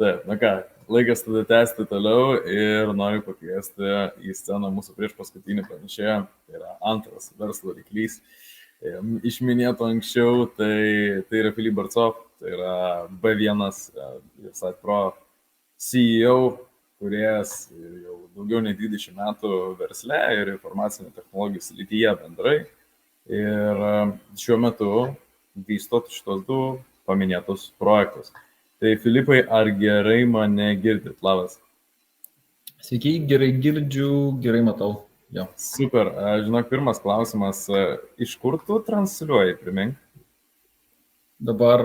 Taip, na ką, laikas tada tęsti toliau ir noriu pakviesti į sceną mūsų prieš paskutinį pranešėją, tai yra antras verslo ryklys. Išminėto anksčiau, tai yra Filip Barcov, tai yra B1 Site Pro CEO, kuriejas jau daugiau nei 20 metų versle ir informacinių technologijų srityje bendrai. Ir šiuo metu vystot šitos du paminėtus projektus. Tai Filipai, ar gerai mane girdit? Labas. Sveiki, gerai girdžiu, gerai matau. Jo. Super. Žinok, pirmas klausimas. Iš kur tu transliuoji, primink? Dabar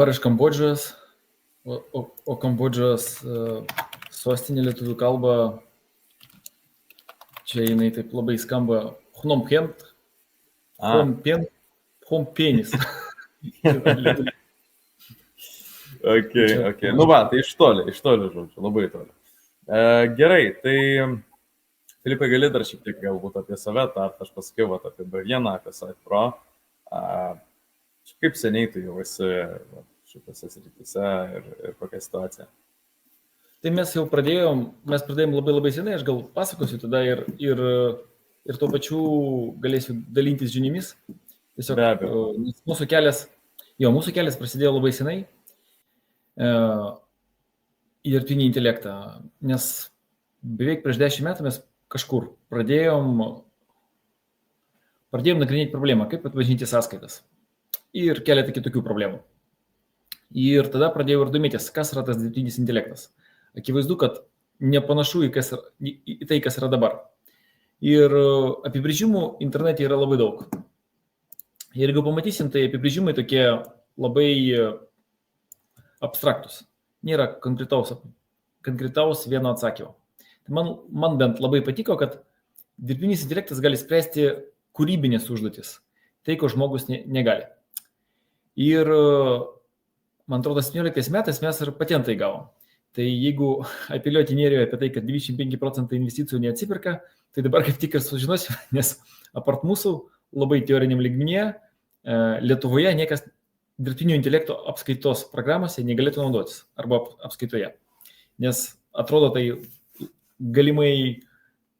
iš Kambodžos, o Kambodžos sostinė lietuvių kalba, čia jinai taip labai skamba Phnom Penis. Okay. Nu va, tai iš toli, žodžiu, labai toli. Gerai, tai Filipai, gali dar šiek tiek galbūt apie save, aš pasakiau apie B1, apie Site Pro. Kaip seniai tu jau esi šitose srityse ir kokia situacija? Tai mes pradėjom labai labai senai, aš gal pasakosiu tada ir tuo pačiu galėsiu dalintis žiniomis. Tiesiog mūsų kelias prasidėjo labai senai. Į dirbtinį intelektą, nes beveik prieš 10 metų mes kažkur pradėjom nagrinėti problemą, kaip atpažinti sąskaitas ir keletą kitokių problemų. Ir tada pradėjau ir domėtis, kas yra tas dirbtinis intelektas. Akivaizdu, kad nepanašu į tai, kas yra dabar. Ir apibrėžimų internete yra labai daug. Ir jeigu pamatysim, tai apibrėžimai tokie labai abstraktus. Nėra konkretaus vieno atsakymo. Tai man bent labai patiko, kad dirbtinis intelektas gali spręsti kūrybinės užduotis. Tai, ko žmogus negali. Ir, man atrodo, 17 metais mes ir patentą įgavom. Tai jeigu apeliuoti Nerijoje apie tai, kad 25% investicijų neatsipirka, tai dabar kaip tik ir sužinosim, nes apart mūsų labai teoriniam lygmenyje Lietuvoje niekas dirbtinio intelekto apskaitos programose negalėtų naudotis arba apskaitoje. Nes atrodo tai galimai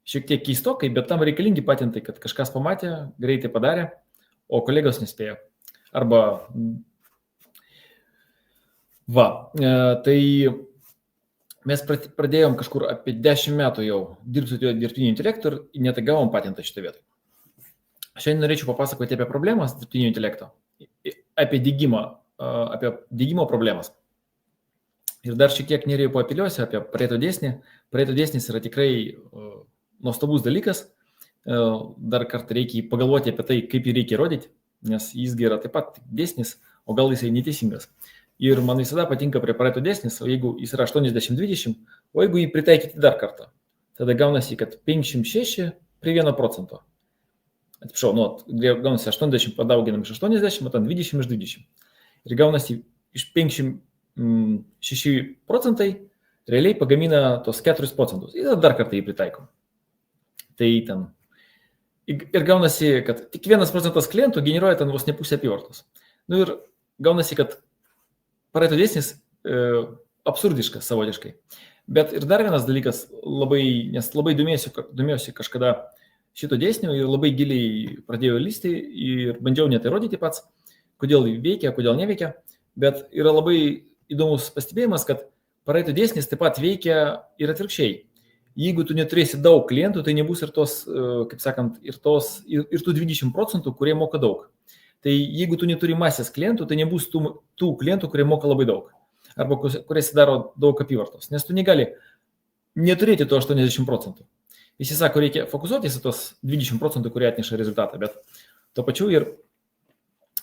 šiek tiek keistokai, bet tam reikalingi patentai, kad kažkas pamatė, greitai padarė, o kolegos nespėjo. Arba tai mes pradėjom kažkur apie 10 metų jau dirbti su dirbtiniu intelektu ir net gavom patentą šitą vietą. Šiandien norėčiau papasakoti apie problemas dirbtinio intelekto, apie dygimo problemas. Ir dar šiek tiek Nerijų papiliuosiu apie Pareto dėsnį. Pareto dėsnis yra tikrai nuostabus dalykas. Dar kartą reikia pagalvoti apie tai, kaip jį reikia rodyti, nes jis yra taip pat dėsnis, o gal jisai neteisingas. Ir man visada patinka prie Pareto dėsnis, o jeigu jis yra 80-20, o jeigu jį pritaikyti dar kartą, tada gaunasi, kad 56 prie 1%. Atsiprašau, gaunasi 80 padauginam iš 80, o ten 20 iš 20. Ir gaunasi iš 56 procentai realiai pagamina tos 4%. Ir dar kartą jį pritaikom. Tai ten. Ir gaunasi, kad tik 1% klientų generuoja ten vos ne pusę apyvartos. Nu ir gaunasi, kad Pareto dėsnis absurdiškas savotiškai. Bet ir dar vienas dalykas, nes labai domėjausi kažkada šito dėsnio ir labai giliai pradėjau lysti ir bandžiau net įrodyti pats, kodėl veikia, kodėl neveikia. Bet yra labai įdomus pastebėjimas, kad Pareto dėsnis taip pat veikia ir atvirkščiai. Jeigu tu neturėsi daug klientų, tai nebus ir tos, kaip sakant, ir tų 20%, kurie moka daug. Tai jeigu tu neturi masės klientų, tai nebus tų klientų, kurie moka labai daug. Arba kurie daro daug apyvartos. Nes tu negali neturėti to 80%. Visi sako, reikia fokusuotis į tos 20%, kurie atneša rezultatą. Bet tuo pačiu ir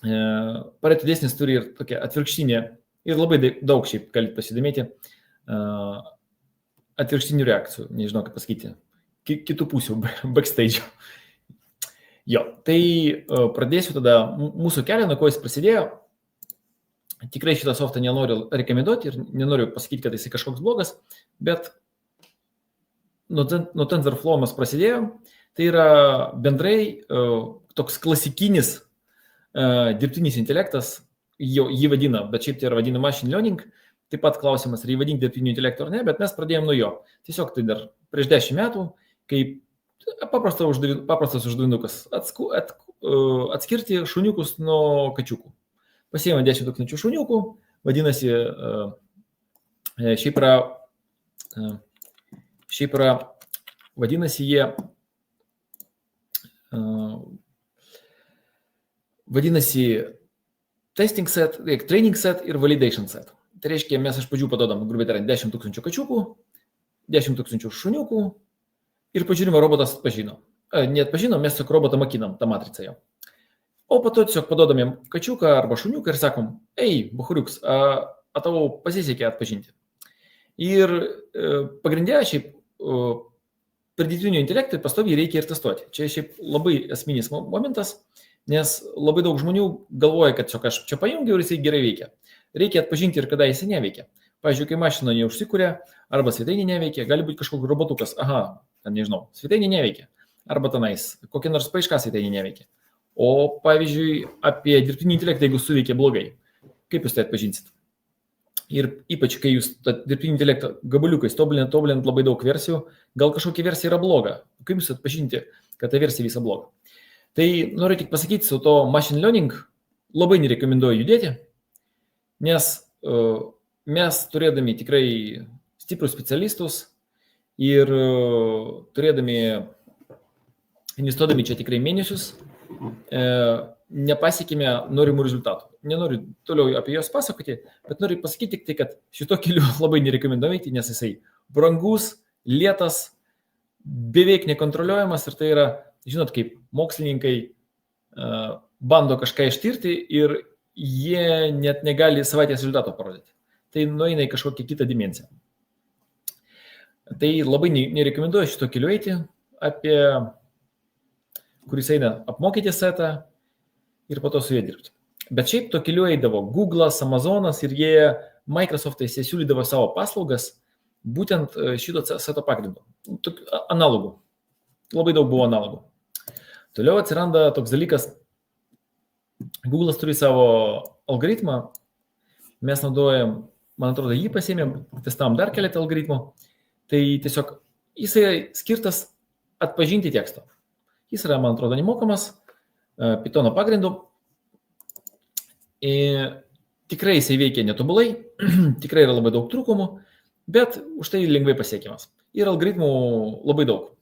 Pareto dėsnis turi ir tokia atvirkštinė, ir labai daug šiaip galite pasidomėti, atvirkštinių reakcijų, nežinau kaip pasakyti, kitų pusių, backstage. Jo, tai pradėsiu tada mūsų kelią, nuo ko jis prasidėjo. Tikrai šitą softą nenoriu rekomenduoti ir nenoriu pasakyti, kad jis kažkoks blogas, bet nuo TensorFlow mes prasidėjo. Tai yra bendrai toks klasikinis dirbtinis intelektas, jį vadina, bet šiaip tai yra vadina machine learning. Taip pat klausimas, ar jį vadinti dirbtiniu intelektu ar ne, bet mes pradėjome nuo jo. Tiesiog tai dar prieš 10 metų, kai paprastas uždavinukas atskirti šuniukus nuo kačiukų. Pasiėmė 10 000 šuniukų, vadinasi, vadinasi testing set, training set ir validation set. Tai reiškia, mes iš pradžių padodam, grubiai tariant, 10 000 kačiukų, 10 000 šuniukų ir pažiūrime, robotas atpažino. Neatpažino, mes tiesiog robotą mokinam, tą matricą jo. O po to tiesiog padodam jam kačiuką arba šuniuką ir sakom, ei, bahuriuks, tavo pasisekė atpažinti. Ir pagrindė šiaip per dirbtinio intelektą pastoviai reikia ir testuoti. Čia šiaip labai esminis momentas, nes labai daug žmonių galvoja, kad tiesiog aš čia pajungiau ir jisai gerai veikia. Reikia atpažinti ir kada jisai neveikia. Pavyzdžiui, kai mašina neužsikūrė, arba svetainė neveikia, gali būti kažkoks robotukas, nežinau, svetainė neveikia, arba tenais, kokia nors paieška svetainė neveikia. O pavyzdžiui, apie dirbtinį intelektą, jeigu suveikia blogai, kaip jūs tai atpažinsit? Ir ypač, kai jūs dirbtinį intelektą gabaliukais tobulinant labai daug versijų, gal kažkokia versija yra bloga. Kaip jūs atpažinti, kad ta versija visa bloga? Tai noriu tik pasakyti, su to machine learning labai nerekomenduoju judėti, nes mes turėdami tikrai stiprus specialistus ir investuodami čia tikrai mėnesius, nepasiekime norimų rezultatų. Nenoriu toliau apie juos pasakoti, bet noriu pasakyti tik tai, kad šito keliu labai nerekomenduojate, nes jisai brangus, lėtas, beveik nekontroliuojamas ir tai yra, žinot, kaip mokslininkai bando kažką ištirti ir jie net negali savaitės rezultato parodyti. Tai nueina į kažkokią kitą dimensiją. Tai labai nerekomenduoju šito keliu eiti, kuris eina apmokyti setą ir po to su jie dirbti. Bet šiaip to keliu eidavo Google'as, Amazonas ir jie Microsoft'ais siūlydavo savo paslaugas būtent šito seto pagrindu. Analogų. Labai daug buvo analogų. Toliau atsiranda toks dalykas, Google'as turi savo algoritmą, mes naudojam, man atrodo, jį pasiėmėm, testavom dar keletą algoritmų, tai tiesiog jisai skirtas atpažinti tekstą. Jis yra, man atrodo, nemokamas, Pythono pagrindu. Tikrai jisai veikia netobulai, tikrai yra labai daug trūkumų, bet už tai lengvai pasiekiamas. Ir algoritmų labai daug.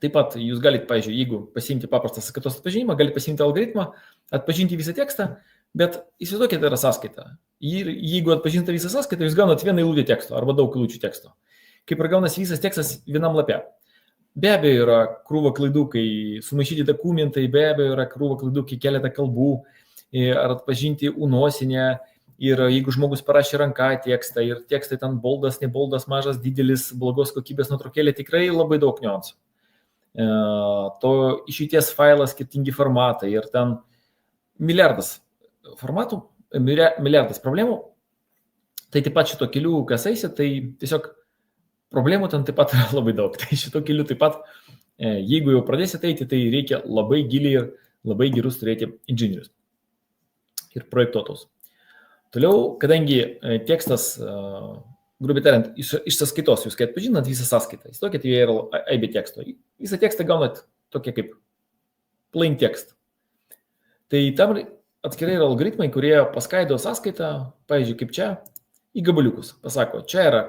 Taip pat jūs galite, pavyzdžiui, jeigu pasiimti paprastą sąskaitos atpažinimą, galite pasiimti algoritmą, atpažinti visą tekstą, bet įsivaizduokite, tai yra sąskaita. Ir jeigu atpažinta visą sąskaitą, jūs gaunat vieną eilutę teksto arba daug eilučių teksto. Kaip ir gaunasi visas tekstas vienam lape. Be abejo yra krūva klaidų, kai sumaišyti dokumentai, be abejo yra krūva klaidų, kai keletą kalbų, ar atpažinti unosinę. Ir jeigu žmogus parašė ranką tekstą ir tekstai ten boldas, neboldas, mažas, didelis, blogos kokybės nuotraukėlė, tikrai labai daug niuansų. To išeities failas, skirtingi formatai ir ten milijardas formatų, milijardas problemų. Tai taip pat šito keliu, kas eisi, tai tiesiog problemų ten taip pat yra labai daug. Tai šito keliu taip pat, jeigu jau pradėsite eiti, tai reikia labai giliai ir labai gerus turėti inžinierius ir projektuotus. Toliau, kadangi tekstas, grubiai tariant, iš sąskaitos, jūs kai atpažinat visą sąskaitą, įsivaizduokit, jie yra aibė teksto. Visą tekstą gaunat tokia kaip plain text. Tai tam atskirai yra algoritmai, kurie paskaido sąskaitą, pavyzdžiui, kaip čia, į gabaliukus. Pasako, čia yra,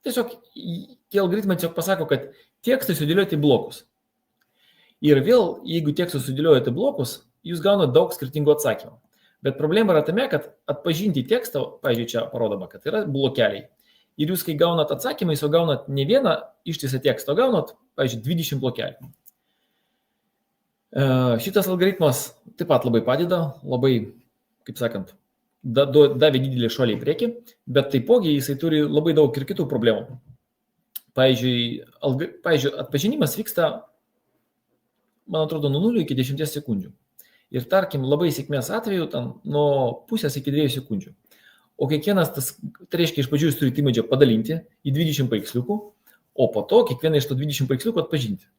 tiesiog tie algoritmai tiesiog pasako, kad tekstai sudėlioti blokus. Ir vėl, jeigu tekstai sudėliojate blokus, jūs gaunat daug skirtingų atsakymų. Bet problema yra tame, kad atpažinti tekstą, pavyzdžiui, čia parodoma, kad yra blokeliai. Ir jūs, kai gaunat atsakymą, jūs gaunat ne vieną ištisą tekstą, gaunat, pavyzdžiui, 20 blokelių. Šitas algoritmas taip pat labai padeda, labai, kaip sakant, davė didelį šuolį į priekį, bet taipogi jisai turi labai daug ir kitų problemų. Pavyzdžiui, atpažinimas vyksta, man atrodo, nuo 0 iki 10 sekundžių. Ir tarkim, labai sėkmės atveju nuo pusės iki 2 sekundžių. O kiekvienas, tai reiškia, iš pradžių jūs turite imidžą padalinti į 20 paveiksliukų, o po to kiekvieną iš tų 20 paveiksliukų atpažinti.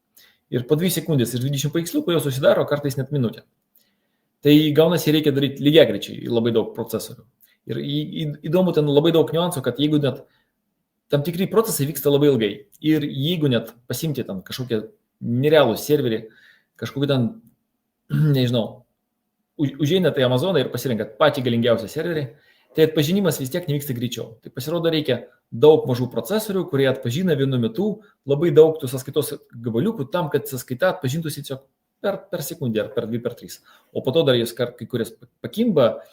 Ir po 2 sekundės iš 20 paveiksliukų jau susidaro kartais net minutę. Tai gaunasi reikia daryti lygiagrečiai labai daug procesorių. Ir įdomu ten labai daug niuansų, kad jeigu net tam tikri procesai vyksta labai ilgai ir jeigu net pasimti ten kažkokią nerealų serverį, kažkokį ten, nežinau, užeinate į Amazoną ir pasirinkat patį galingiausią serverį, tai atpažinimas vis tiek nevyksta greičiau. Tai pasirodo reikia daug mažų procesorių, kurie atpažina vienu metu labai daug tų sąskaitos gabaliukų tam, kad sąskaita atpažintųsi tiesiog per sekundę ar per 2, per 3. O po to dar jūs kai kurias pakimba,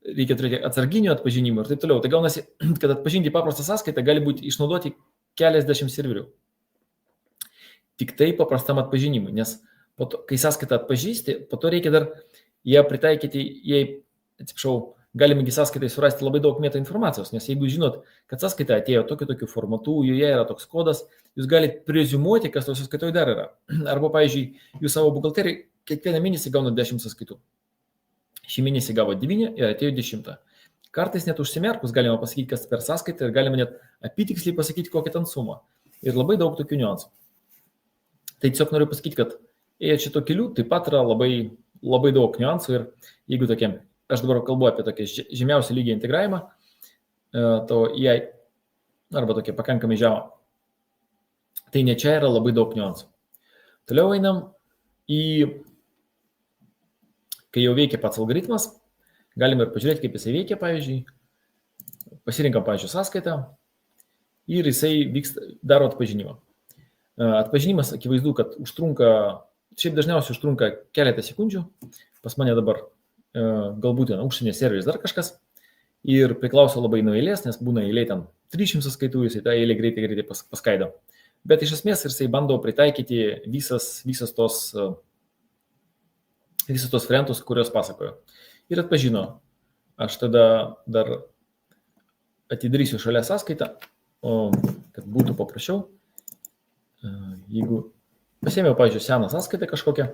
reikia turėti atsarginio atpažinimo ir taip toliau. Tai gaunasi, kad atpažinti paprastą sąskaitą gali būti išnaudoti keliasdešimt serverių. Tik tai paprastam atpažinimui, nes po to, kai sąskaitą atpažįsti, po to reikia dar ją pritaikyti, galime sąskaitai surasti labai daug meta informacijos, nes jeigu žinot, kad sąskaita atėjo tokiu formatu, joje yra toks kodas, jūs galite preziumuoti, kas tos sąskaitoje dar yra. Arba, pavyzdžiui, jūs savo buhalteriai kiekvieną mėnesį gauna 10 sąskaitų. Šį mėnesį gavo 9 ir atėjo 10. Kartais net užsimerkus galima pasakyti, kas per sąskaitą ir galima net apytiksliai pasakyti, kokią ten sumą. Ir labai daug tokių niuansų. Tai tiesiog noriu pasakyti, kad ėjant šito keliu taip pat yra labai daug niuansų ir jeigu tokie, aš dabar kalbu apie tokį žemiausią lygį integravimą, to EI arba tokie pakankamai žemą, tai ne čia yra labai daug niuansų. Toliau einam kai jau veikia pats algoritmas, galime ir pažiūrėti, kaip jisai veikia, pavyzdžiui, pasirinkam, pavyzdžiui, sąskaitą ir jisai daro atpažinimą. Atpažinimas akivaizdu, kad šiaip dažniausiai užtrunka keletą sekundžių, pas mane dabar galbūt užsienio serveris dar kažkas ir priklauso labai nuo eilės, nes būna eilė ten 300 sąskaitų, jisai tą eilę greitai paskaido. Bet iš esmės jisai bando pritaikyti visus tos variantus, kuriuos pasakojo. Ir atpažino. Aš tada dar atidarysiu šalia sąskaitą, kad būtų paprasčiau. Jeigu pasėmiau, pavyzdžiui, seną sąskaitą kažkokią,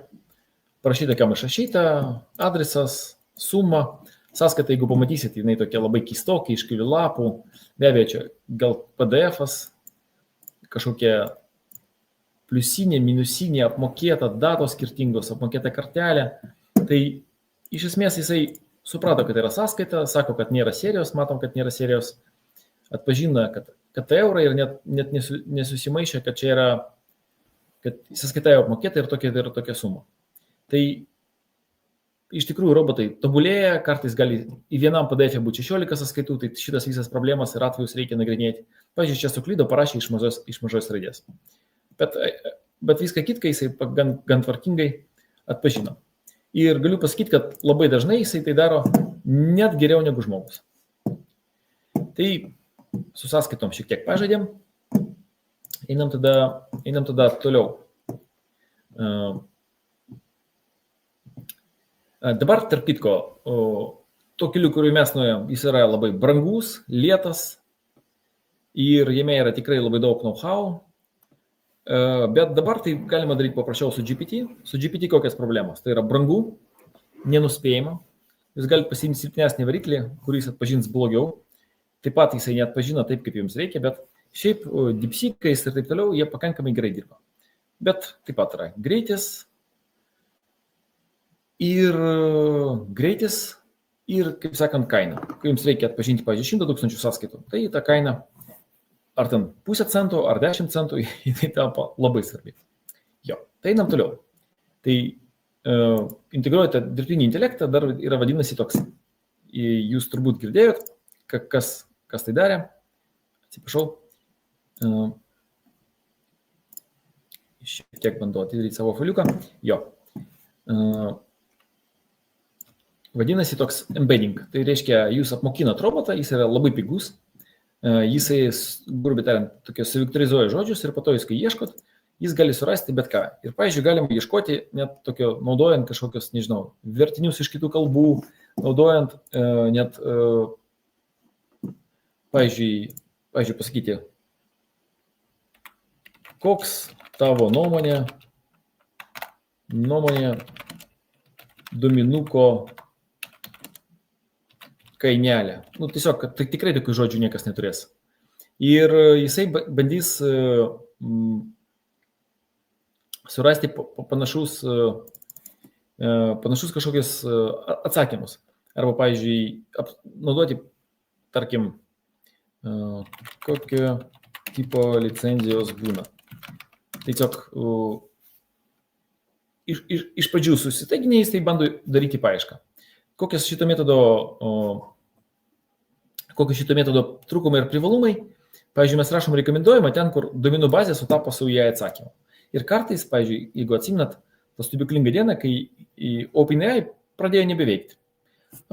parašyta, kam išrašyta, adresas, suma, sąskaita, jeigu pamatysit, jinai tokia labai keistokia, iš kelių lapų, be abejo, čia gal PDF-as, kažkokia pliusinė, minusinė, apmokėta, datos skirtingos, apmokėta kartelė. Tai iš esmės jisai suprato, kad yra sąskaita, sako, kad nėra serijos, matom, kad nėra serijos, atpažina, kad tai eurai ir net nesusimaišė, kad čia yra, kad sąskaita jau apmokėta ir tokia suma. Tai iš tikrųjų robotai tobulėja, kartais gali į vienam PDF būti 16 sąskaitų, tai šitas visas problemas ir atvejus reikia nagrinėti. Pavyzdžiui, čia suklydo, parašė iš mažos raidės. Bet viską kitką jisai gan tvarkingai atpažino. Ir galiu pasakyti, kad labai dažnai jisai tai daro net geriau negu žmogus. Tai su sąskaitom šiek tiek pažaidėm. Einam tada toliau. Dabar, tarp kitko, to keliu, kuriuo mes nuėjom, jis yra labai brangus, lėtas ir jame yra tikrai labai daug know-how. Bet dabar tai galima daryti paprasčiau su GPT. Su GPT kokias problemas? Tai yra brangu, nenuspėjama. Jūs galite pasiimti silpnesnį variklį, kuris atpažins blogiau. Taip pat jisai neatpažina taip, kaip jums reikia, bet šiaip DeepSeek'ais ir taip toliau jie pakankamai gerai dirba. Bet taip pat yra greitis ir, kaip sakant, kaina. Kai jums reikia atpažinti, pavyzdžiui, 100 000 sąskaitų, tai ta kaina, ar ten pusę centų, ar 10 centų, tai tampa labai svarbi. Jo, tai einam toliau. Tai integruojate dirbtinį intelektą, dar yra vadinasi toks, jūs turbūt girdėjot, kas tai darė. Atsiprašau. Šiek tiek bandau atidaryti savo foliuką. Jo. Vadinasi toks embedding. Tai reiškia, jūs apmokinat robotą, jis yra labai pigus. Jisai, grubiai tariant, tokie suviktorizuoja žodžius ir po to jūs, kai ieškot, jis gali surasti bet ką. Ir, pavyzdžiui, galima ieškoti net tokio, naudojant kažkokios, nežinau, vertinius iš kitų kalbų, naudojant net, pavyzdžiui, pasakyti, koks tavo nuomonė Dominuko kainelė. Nu, tiesiog, tai tikrai tokių žodžių niekas neturės. Ir jisai bandys surasti panašus panašus kažkokius atsakymus. Arba, pavyzdžiui, naudoti, tarkim, kokio tipo licenzijos būna. Tiesiog iš pradžių susitaiginiais, tai bando daryti paiešką. Kokie šito metodo trūkumai ir privalumai? Pavyzdžiui, mes rašom rekomenduojamą ten, kur duomenų bazė sutapo su jai atsakymu. Ir kartais, pavyzdžiui, jeigu atsiminat tą stebuklingą dieną, kai OpenAI pradėjo nebeveikti.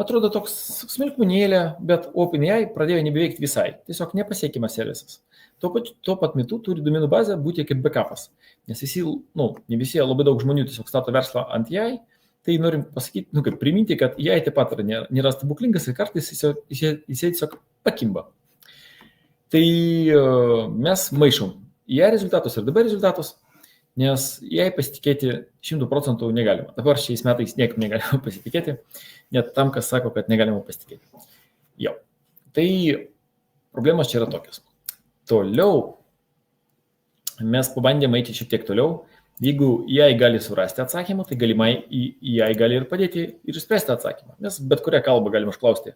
Atrodo toks smulkmenėlė, bet OpenAI pradėjo nebeveikti visai. Tiesiog nepasiekiamas servisas. Tuo pat metu turi duomenų bazę būti kaip backupas. Nes visi, ne visi, labai daug žmonių tiesiog stato verslą ant jai. Tai norim pasakyti, kaip priminti, kad jai taip pat nėra stebuklingas ir kartais jis tiesiog pakimba. Tai mes maišom jai rezultatus ir dabar rezultatus, nes jai pasitikėti 100% negalima. Dabar šiais metais niekam negalima pasitikėti, net tam, kas sako, kad negalima pasitikėti. Jau. Tai problemos čia yra tokios. Toliau mes pabandėme eiti šiek tiek toliau. Jeigu jai gali surasti atsakymą, tai galimai jai gali ir padėti ir išspręsti atsakymą. Nes bet kurią kalbą galima užklausti,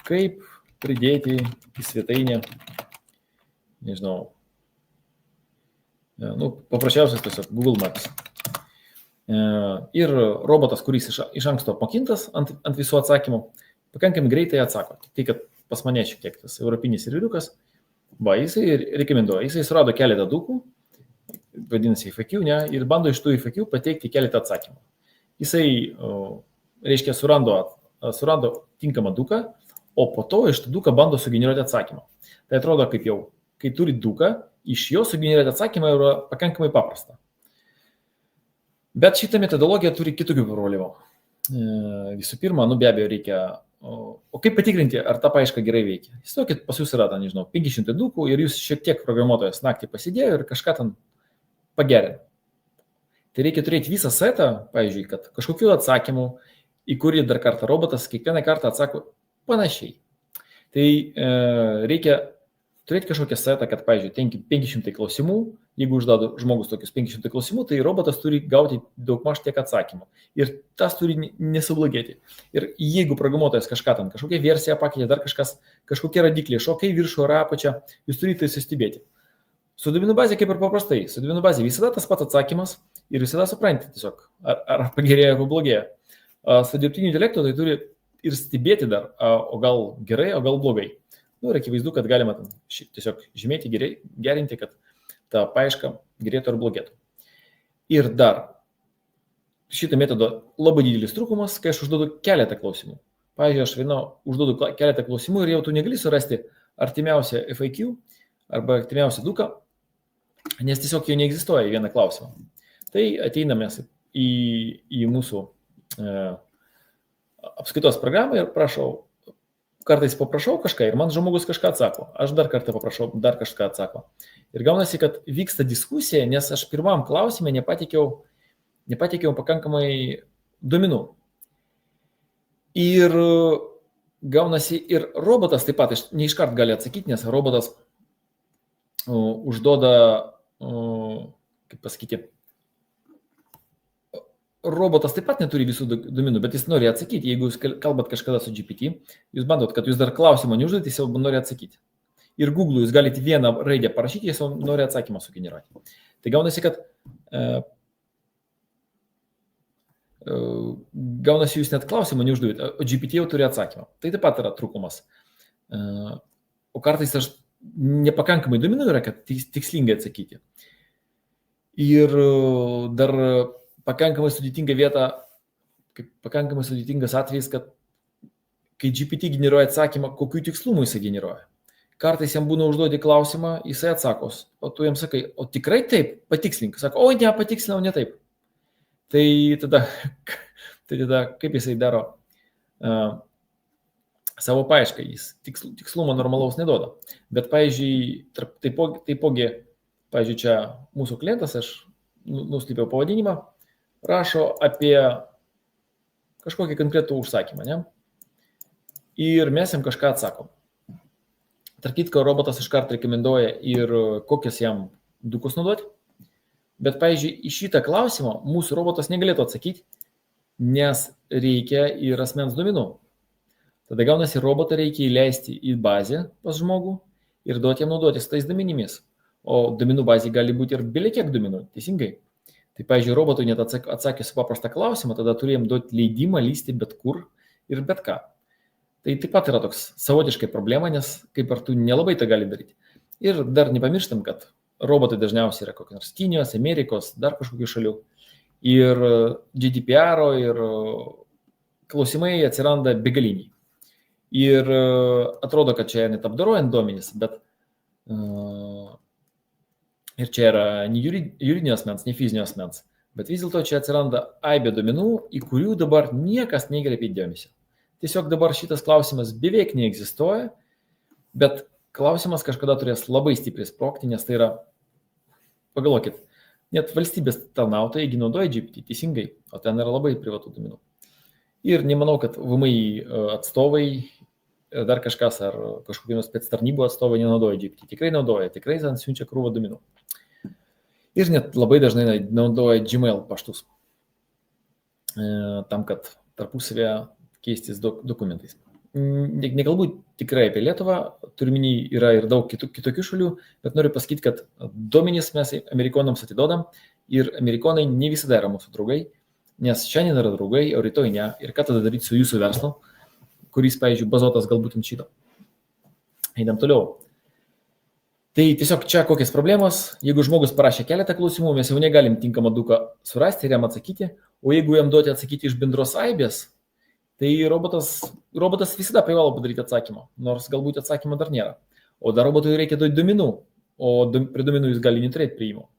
kaip pridėti į svetainę, nežinau, paprasčiausias tiesiog Google Maps. Ir robotas, kuris iš anksto apmokintas ant visų atsakymų, pakankamai greitai atsako. Tai, kad pas mane šiek tiek tas europinis serveriukas, jisai rekomenduoja, jisai surado keletą dukų, vadinasi FAQ, ir bando iš tų FAQ pateikti keletą atsakymų. Jisai, reiškia, surado tinkamą duką, o po to iš tų duką bando sugeneruoti atsakymą. Tai atrodo, kaip jau, kai turi duką, iš jo sugeneruoti atsakymą yra pakankamai paprasta. Bet šitą metodologiją turi kitokių problemų. Visų pirma, be abejo reikia, o kaip patikrinti, ar ta paieška gerai veikia? Įsivaizduokit, pas jūs yra, 500 dukų ir jūs šiek tiek programuotojas naktį pasidėjo ir kažką ten pagerinti. Tai reikia turėti visą setą, pavyzdžiui, kad kažkokių atsakymų, į kurį dar kartą robotas kiekvieną kartą atsako panašiai. Tai reikia turėti kažkokią setą, kad, pavyzdžiui, 500 klausimų, jeigu užduoda žmogus tokius 500 klausimų, tai robotas turi gauti daugmaž tiek atsakymų. Ir tas turi nesublogėti. Ir jeigu programuotojas kažką ten, kažkokią versiją pakeitė, dar kažkas, kažkokie radikliai, šokai viršų ar apačią, jūs turite susistebėti. Su duomenų bazė kaip ir paprastai. Su duomenų bazė visada tas pats atsakymas ir visada suprantate tiesiog, ar pagerėjo, ar pablogėjo. Su dirbtiniu intelektu tai turi ir stebėti dar, o gal gerai, o gal blogai. Ir akivaizdu, kad galima tiesiog žymėti, gerinti, kad ta paieška gerėtų ar blogėtų. Ir dar šitą metodą labai didelis trūkumas, kai aš užduodu keletą klausimų. Pavyzdžiui, aš užduodu keletą klausimų ir jau tu negali surasti artimiausią FAQ arba artimiausią duką, nes tiesiog jau neegzistuoja vieną klausimą. Tai ateiname į mūsų apskaitos programą ir kartais paprašau kažką ir man žmogus kažką atsako. Aš dar kartą paprašau, dar kažką atsako. Ir gaunasi, kad vyksta diskusija, nes aš pirmam klausime nepateikiau pakankamai duomenų. Ir gaunasi ir robotas taip pat neiškart gali atsakyti, nes robotas užduoda, kaip pasakyti, robotas taip pat neturi visų duomenų, bet jis nori atsakyti. Jeigu jūs kalbat kažkada su GPT, jūs bandot, kad jūs dar klausimą neužduodate, jis jau nori atsakyti. Ir Google jūs galite vieną raidę parašyti, jis jau nori atsakymą sugeneruoti. Tai gaunasi, kad jūs net klausimą neužduodate, o GPT jau turi atsakymą. Tai taip pat yra trūkumas. O kartais aš nepakankamai duomenų yra, kad tikslingai atsakyti. Ir dar pakankamai sudėtinga vieta, pakankamai sudėtingas atvejis, kad kai GPT generuoja atsakymą, kokiu tikslumu jisai generuoja. Kartais jam būna užduoti klausimą, jisai atsakos, o tu jam sakai, o tikrai taip, patikslink. Sako, oi, ne, patikslinau, ne taip. Tai tada kaip jisai daro savo paiešką, jis tikslumo normalaus neduoda. Bet, pavyzdžiui, taipogi, pavyzdžiui, čia mūsų klientas, aš nuslypiau pavadinimą, rašo apie kažkokį konkretų užsakymą, ne? Ir mes jam kažką atsakom. Tarp kitko, robotas iškart rekomenduoja ir kokias jam dukus naudoti. Bet, pavyzdžiui, į šitą klausimą mūsų robotas negalėtų atsakyti, nes reikia ir asmens duomenų. Tada gaunasi robotą reikia įleisti į bazę pas žmogų ir duoti jam naudotis tais duomenimis. O duomenų bazė gali būti ir belekiek duomenų, teisingai. Tai, pavyzdžiui, robotui net atsakius paprastą klausimą, tada turėjom duoti leidimą lysti bet kur ir bet ką. Tai taip pat yra toks savotiškai problema, nes kaip ar tu nelabai tą gali daryti. Ir dar nepamirštam, kad robotai dažniausiai yra kokios nors Kinijos, Amerikos, dar kažkokių šalių. Ir GDPR ir klausimai atsiranda begaliniai. Ir atrodo, kad čia net apdorojant duomenys, bet ir čia yra ne juridinio asmens, ne fizinio asmens, bet vis dėlto čia atsiranda aibė duomenų, į kurių dabar niekas nekreipia dėmesio. Tiesiog dabar šitas klausimas beveik neegzistuoja, bet klausimas kažkada turės labai stipriai sprogti, nes tai yra, pagalvokit, net valstybės tarnautojai naudoja GPT teisingai, o ten yra labai privatų duomenų. Ir nemanau, kad VMI atstovai, dar kažkas ar kažkokių spec tarnybų atstovai nenaudoja GPT. Tikrai naudoja, tikrai ten siunčia krūvą duomenų. Ir net labai dažnai naudoja Gmail paštus tam, kad tarpusavėje keistis dokumentais. Nekalbu tikrai apie Lietuvą, turiminį yra ir daug kitokių šalių, bet noriu pasakyti, kad duomenys mes amerikonams atidodam ir amerikonai ne visada yra mūsų draugai, nes šiandien yra draugai, o rytoj ne. Ir ką tada daryti su jūsų verslu, kuris, pavyzdžiui, bazuotas galbūt ant šito. Einam toliau. Tai tiesiog čia kokios problemos, jeigu žmogus parašė keletą klausimų, mes jau negalim tinkamą duką surasti ir jam atsakyti, o jeigu jam duoti atsakyti iš bendros aibės, tai robotas visada privalo padaryti atsakymą, nors galbūt atsakymo dar nėra. O dar robotui reikia duoti duomenų, o prie duomenų jis gali neturėti priėjimo.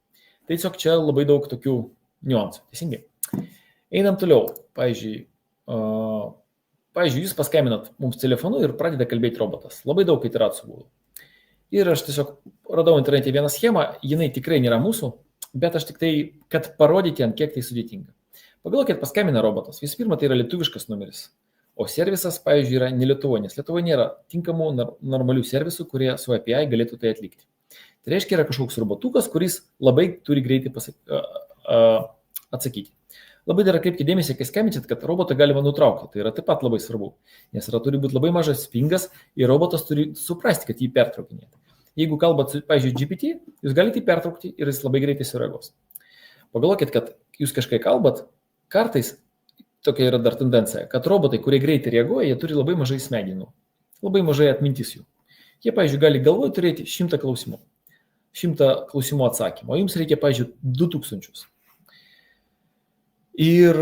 Tai tiesiog čia labai daug tokių niuansų, teisingai. Einam toliau. Pavyzdžiui, jūs paskambinat mums telefonu ir pradeda kalbėti robotas. Labai daug iteracijų buvo. Ir aš tiesiog radau internete vieną schemą, jinai tikrai nėra mūsų, bet aš tik tai, kad parodyti, ant kiek tai sudėtinga. Pagalvokit, paskambina robotas. Visų pirma, tai yra lietuviškas numeris. O servisas, pavyzdžiui, yra ne Lietuvoje, nes Lietuvoje nėra tinkamų normalių servisų, kurie su API galėtų tai atlikti. Tai reiškia, yra kažkoks robotukas, kuris labai turi greitai atsakyti. Labai dar atkreipkite dėmesį, kai skambinsit, kad robotą galima nutraukti. Tai yra taip pat labai svarbu, nes turi būti labai mažas pingas ir robotas turi suprasti, kad jį pertraukinėti. Jeigu kalbat, pavyzdžiui, GPT, jūs galite jį pertraukti ir jis labai greitai sureagos. Pagalvokit, kad jūs kažkai kalbat, kartais tokia yra dar tendencija, kad robotai, kurie greitai reaguoja, jie turi labai mažai smegenų, labai mažai atmintis jų. Jie, pavyzdžiui, gali galvoje turėti 100 klausimų, 100 klausimų atsakymų, o jums reikia, pavyzdžiui, 2000. Ir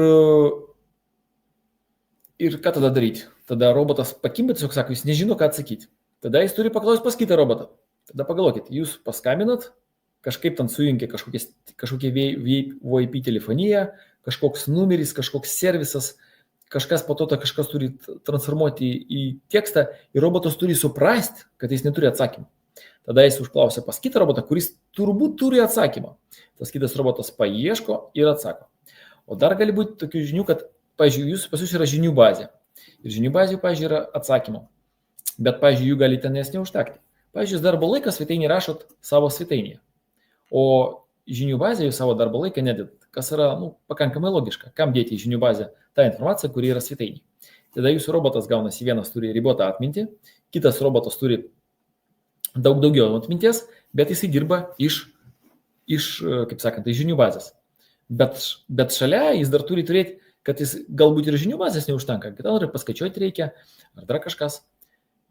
ką tada daryti? Tada robotas pakimba, tiesiog sako, jis nežino, ką atsakyti. Tada jis turi paklausti pas kitą robotą. Tada pagalvokit, jūs paskambinat, kažkaip ten sujungia kažkokia VoIP telefonija, kažkoks numeris, kažkoks servisas, kažkas po to kažkas turi transformuoti į tekstą ir robotas turi suprasti, kad jis neturi atsakymą. Tada jis užklausia pas kitą robotą, kuris turbūt turi atsakymą. Tas kitas robotas paieško ir atsako. O dar gali būti tokių žinių, kad, pavyzdžiui, pas jūs yra žinių bazė. Ir žinių bazė, pavyzdžiui, yra atsakymo. Bet, pavyzdžiui, jų gali ten nes neužtekti. Pavyzdžiui, jūs darbo laiką svetainį rašot savo svetainėje. O žinių bazė jūs savo darbo laiką nedėt, kas yra pakankamai logiška. Kam dėti į žinių bazę tą informaciją, kuri yra svetainėje. Tada jūsų robotas gaunasi, vienas turi ribotą atmintį, kitas robotas turi daug daugiau atminties, bet jisai dirba iš kaip sakant, iš žinių bazės. Bet šalia jis dar turi turėti, kad jis galbūt ir žinių bazės neužtenka, kad nori paskaičiuoti reikia, ar dar kažkas,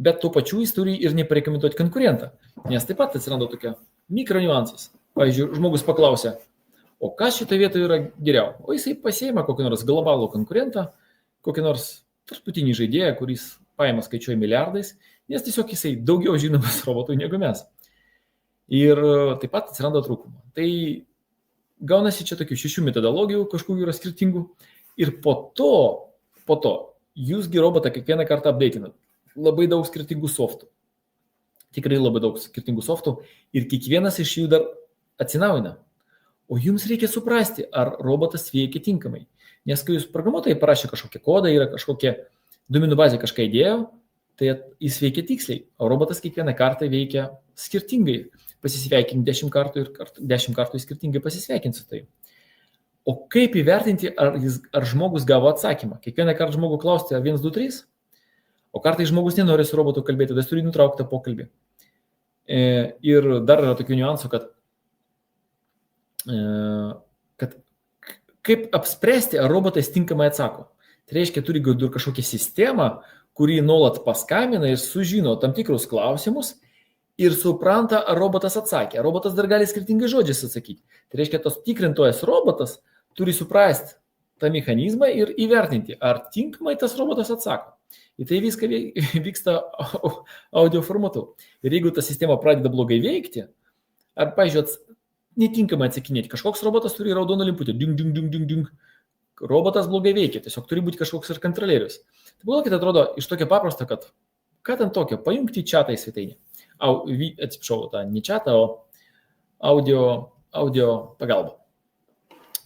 bet tuo pačiu jis turi ir neparekomenduoti konkurentą, nes taip pat atsiranda tokia mikroniuansas. Pavyzdžiui, žmogus paklausė, o kas šitoje vietoje yra geriau, o jisai pasiėmė kokį nors globalų konkurentą, kokį nors tarptautinį žaidėją, kuris paima skaičiuoja milijardais, nes tiesiog jisai daugiau žinomas robotui negu mes. Ir taip pat atsiranda trūkumų. Tai gaunasi čia tokių 6 metodologijų, kažkokių yra skirtingų. Ir po to, jūsgi robotą kiekvieną kartą updatinat. Labai daug skirtingų softų. Tikrai labai daug skirtingų softų. Ir kiekvienas iš jų dar atsinaujina. O jums reikia suprasti, ar robotas veikia tinkamai. Nes kai jūs programuotojai parašė kažkokią kodą, yra kažkokia duomenų bazė kažką įdėjo, tai jis veikia tiksliai. O robotas kiekvieną kartą veikia skirtingai. Pasisveikinti 10 kartų ir 10 kartų skirtingai pasisveikinti su tai. O kaip įvertinti, ar žmogus gavo atsakymą? Kiekvieną kartą žmogų klausti, ar 1, 2, 3, o kartais žmogus nenori su robotu kalbėti, tada turi nutraukti pokalbį. Ir dar yra tokių niuansų, kad kaip apspręsti, ar robotas tinkamai atsako. Tai reiškia, turi ir kažkokią sistemą, kuri nuolat paskambina ir sužino tam tikrus klausimus ir supranta, ar robotas atsakė. Robotas dar gali skirtingai žodžiais atsakyti. Tai reiškia, tas tikrintojas robotas turi suprasti tą mechanizmą ir įvertinti, ar tinkamai tas robotas atsako. Ir tai viską vyksta audio formatu. Ir jeigu ta sistema pradeda blogai veikti, ar, pažiūrėjau, netinkamai atsakinėti, kažkoks robotas turi raudoną lemputę, ding, ding, ding, ding, ding. Robotas blogai veikia, tiesiog turi būti kažkoks ir kontrolierius. Tai buvo, kad atrodo iš tokio paprasto, kad ką ten tokio, pajungti čatą į svetainę. Atsiprašau, ne čatą, o audio pagalbą.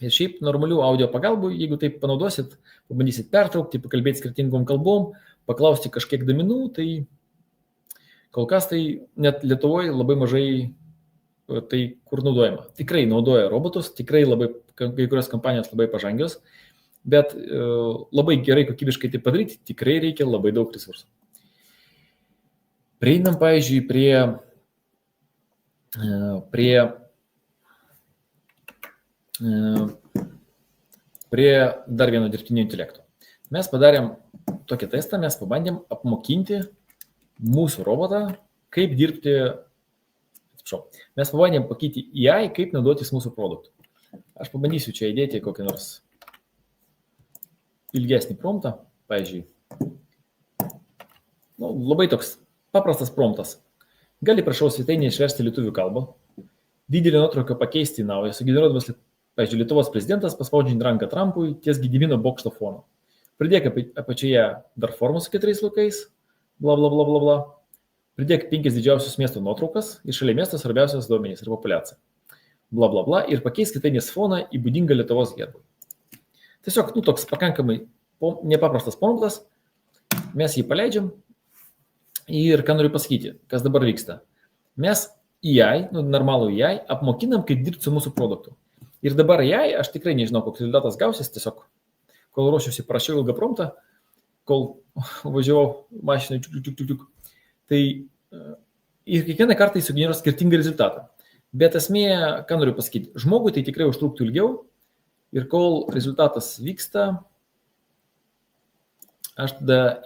Ir šiaip normalių audio pagalbų, jeigu taip panaudosit, pabandysit pertraukti, pakalbėti skirtingom kalbom, paklausti kažkiek duomenų, tai kol kas tai net Lietuvoje labai mažai tai kur naudojama. Tikrai naudoja robotus, tikrai labai, kai kurios kompanijos labai pažangios, bet labai gerai kokybiškai tai padaryti, tikrai reikia labai daug resursų. Prieinam, pavyzdžiui, prie dar vieno dirbtinio intelekto. Mes padarėm tokį testą, mes pabandėm apmokinti mūsų robotą, kaip dirbti, mes pabandėm pakyti AI, kaip naudotis mūsų produktu. Aš pabandysiu čia įdėti kokį nors ilgesnį promptą, pavyzdžiui. Labai toks paprastas promptas. Gali, prašau, svetainį išversti lietuvių kalbą, didelį nuotrauką pakeisti į naują, sugeneruodamas, pavyzdžiui, Lietuvos prezidentas paspaudžiant ranką Trumpui ties Gedimino bokšto fono. Pridėk apačioje dar formą su 4 laukais, bla, bla, bla, bla, bla. Pridėk 5 didžiausius miesto nuotraukas ir šalia miesto svarbiausios duomenys ir populiacija. Bla, bla, bla. Ir pakeisk svetainės foną į būdingą Lietuvos gerbui. Tiesiog, toks pakankamai nepaprastas promptas. Mes jį paleidžiam ir ką noriu pasakyti, kas dabar vyksta. Mes AI, normalų AI, apmokinam, kaip dirbti su mūsų produktu. Ir dabar AI, aš tikrai nežinau, koks rezultatas gausis, tiesiog, kol ruošiuosi, prašiau ilgą promptą, kol važiavau mašinai, tai ir kiekvieną kartą jis sugeneruos skirtingą rezultatą. Bet esmė, ką noriu pasakyti, žmogui tai tikrai užtruktų ilgiau ir kol rezultatas vyksta, aš tada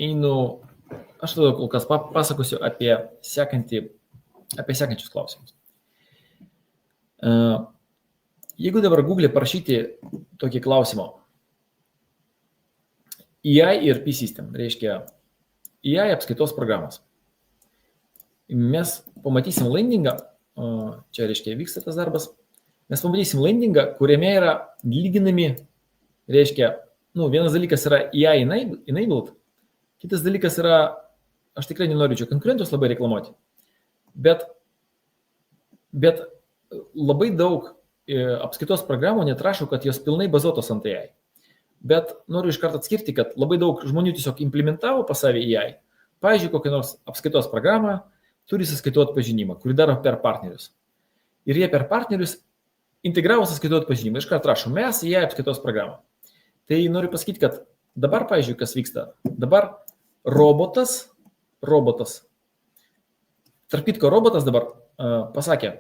kol kas pasakosiu apie sekančius klausimus. Jeigu dabar Google parašyti tokį klausimą, AI ir P-System, reiškia AI apskaitos programos. Mes pamatysim landingą, čia reiškia vyksta tas darbas, mes pamatysim landingą, kuriame yra lyginami, reiškia, vienas dalykas yra AI enabled, kitas dalykas yra, aš tikrai nenoriu čia konkurentus labai reklamuoti, bet labai daug apskaitos programų netrašo, kad jos pilnai bazuotos ant AI. Bet noriu iš karto atskirti, kad labai daug žmonių tiesiog implementavo pas savį AI. Pavyzdžiui, kokią nors apskaitos programą turi sąskaitų atpažinimą, kurį daro per partnerius. Ir jie per partnerius integravo sąskaitų atpažinimą. Iš karto rašo, mes AI apskaitos programą. Tai noriu pasakyti, kad dabar, pavyzdžiui, kas vyksta. Dabar robotas, tarp kitko robotas dabar pasakė,